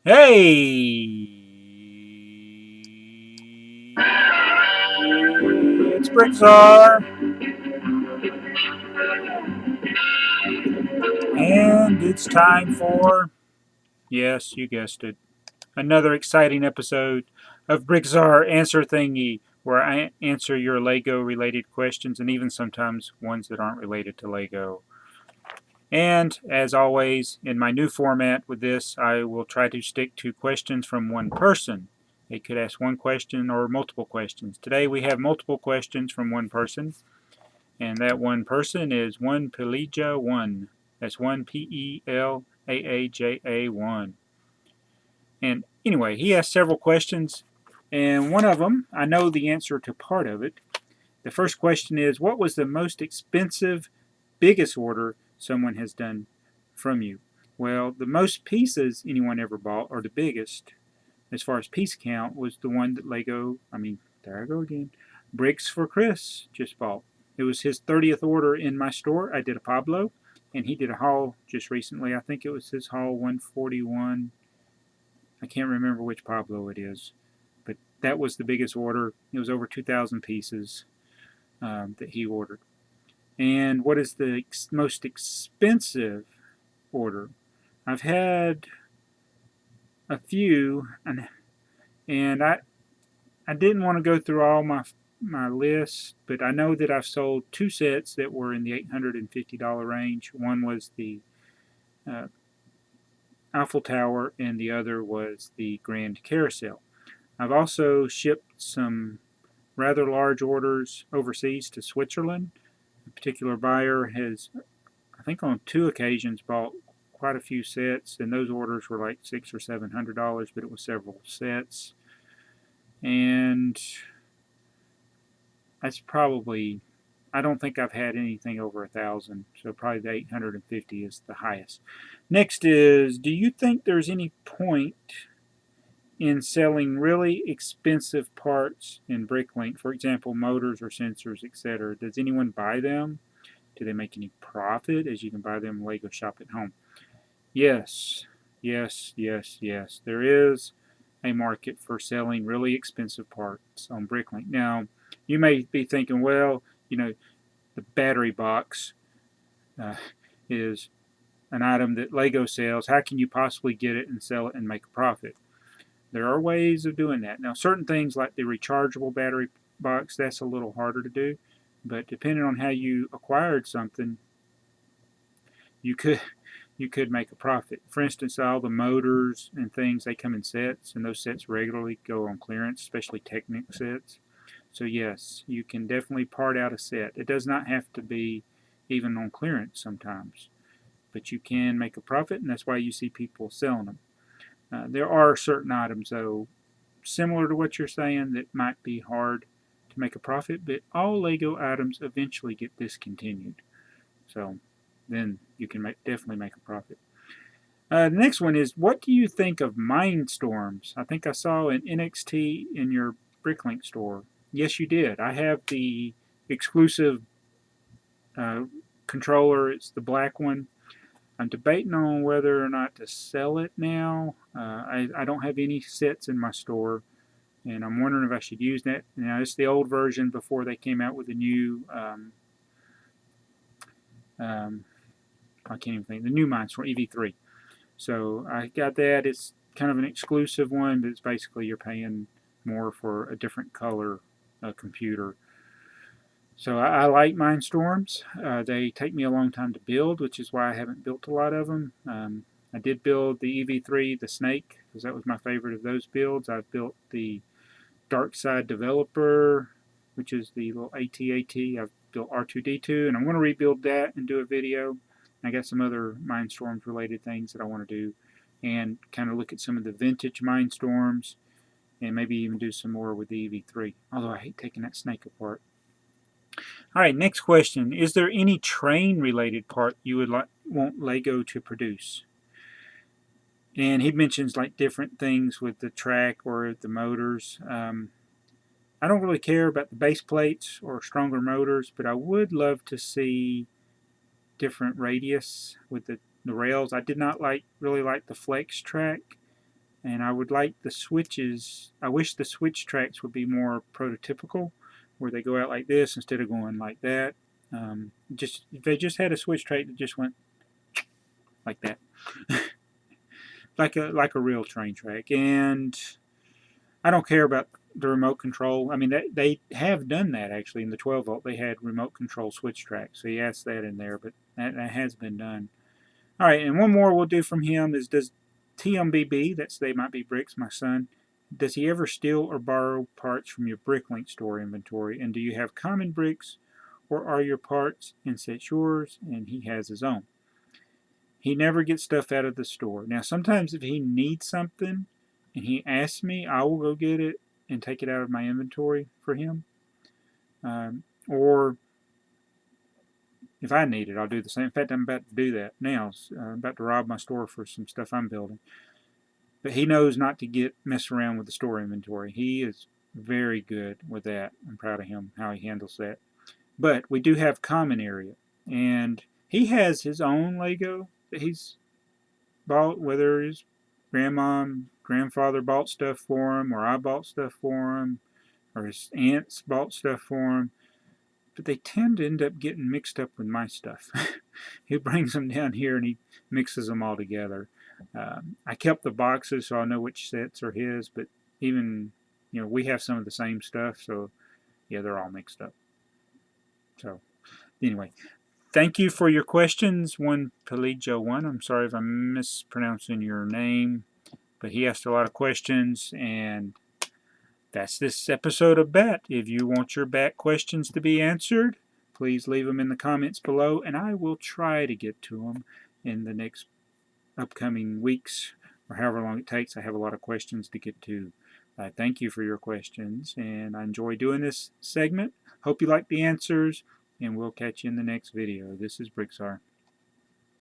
Hey, it's brickTsar, and it's time for, yes, you guessed it, another exciting episode of brickTsar Answer Thingy, where I answer your Lego related questions and even sometimes ones that aren't related to Lego. And as always, in my new format with this, I will try to stick to questions from one person. They could ask one question or multiple questions. Today we have multiple questions from one person, and that one person is 1Pelaaja1. That's 1Pelaaja1. And anyway, he asked several questions, and one of them, I know the answer to part of it. The first question is, what was the most expensive, biggest order someone has done from you? Well, the most pieces anyone ever bought, or the biggest, as far as piece count, was the one that there I go again, Bricks for Chris just bought. It was his 30th order in my store. I did a Pablo, and he did a haul just recently. I think it was his haul 141. I can't remember which Pablo it is, but that was the biggest order. It was over 2,000 pieces that he ordered. And what is the most expensive order? I've had a few, and I didn't want to go through all my list, but I know that I've sold two sets that were in the $850 range. One was the uh, Eiffel Tower, and the other was the Grand Carousel. I've also shipped some rather large orders overseas to Switzerland. A particular buyer has, I think on two occasions, bought quite a few sets, and those orders were like $600 or $700, but it was several sets. And that's probably, I don't think I've had anything over 1,000, so probably the 850 is the highest. Next is, do you think there's any point in selling really expensive parts in Bricklink, for example, motors or sensors, etc.? Does anyone buy them? Do they make any profit as you can buy them in Lego Shop at Home? Yes, yes, yes, yes. There is a market for selling really expensive parts on Bricklink. Now, you may be thinking, well, the battery box uh, is an item that Lego sells. How can you possibly get it and sell it and make a profit? There are ways of doing that. Now, certain things like the rechargeable battery box, that's a little harder to do. But depending on how you acquired something, you could you could make a profit. For instance, all the motors and things, they come in sets, and those sets regularly go on clearance, especially Technic sets. So yes, you can definitely part out a set. It does not have to be even on clearance sometimes, but you can make a profit, and that's why you see people selling them. There are certain items, though, similar to what you're saying, that might be hard to make a profit, but all Lego items eventually get discontinued. So then you can definitely make a profit. The next one is, what do you think of Mindstorms? I think I saw an NXT in your Bricklink store. Yes, you did. I have the exclusive uh, controller. It's the black one. I'm debating on whether or not to sell it now. I don't have any sets in my store, and I'm wondering if I should use that. Now, it's the old version before they came out with the new, um, I can't even think, the new Mindstorm EV3. So I got that. It's kind of an exclusive one, but it's basically you're paying more for a different color computer. So I like Mindstorms. They take me a long time to build, which is why I haven't built a lot of them. I did build the EV3, the Snake, because that was my favorite of those builds. I've built the Dark Side Developer, which is the little AT-AT. I've built R2-D2, and I'm going to rebuild that and do a video. I got some other Mindstorms related things that I want to do, and kind of look at some of the vintage Mindstorms, and maybe even do some more with the EV3. Although I hate taking that Snake apart. All right, next question. Is there any train related part you would want Lego to produce? And he mentions like different things with the track or the motors. I don't really care about the base plates or stronger motors, but I would love to see different radius with the rails. I did not really like the flex track, And I would like the switches, I wish the switch tracks would be more prototypical, where they go out like this instead of going like that. Just if they just had a switch track that just went like that, like a real train track. And I don't care about the remote control. I mean, they have done that actually in the 12 volt. They had remote control switch tracks, so he asked that in there, but that has been done. All right, and one more we'll do from him is, does TMBB, that's They Might Be Bricks, my son, does he ever steal or borrow parts from your Bricklink store inventory? And do you have common bricks, or are your parts and sets yours and he has his own? He never gets stuff out of the store. Now, sometimes if he needs something and he asks me, I will go get it and take it out of my inventory for him. Or if I need it, I'll do the same. In fact, I'm about to do that now. I'm about to rob my store for some stuff I'm building. But he knows not to mess around with the store inventory. He is very good with that. I'm proud of him, how he handles that. But we do have common area. And he has his own Lego that he's bought, whether his grandma and grandfather bought stuff for him, or I bought stuff for him, or his aunts bought stuff for him. But they tend to end up getting mixed up with my stuff. He brings them down here and he mixes them all together. I kept the boxes so I know which sets are his, but even, we have some of the same stuff, so yeah, they're all mixed up. So anyway, thank you for your questions, 1Pelaaja1. I'm sorry if I'm mispronouncing your name, but he asked a lot of questions, and that's this episode of BAT. If you want your BAT questions to be answered, please leave them in the comments below, and I will try to get to them in the next upcoming weeks, or however long it takes. I have a lot of questions to get to. Thank you for your questions, and I enjoy doing this segment. Hope you like the answers, and we'll catch you in the next video. This is brickTsar.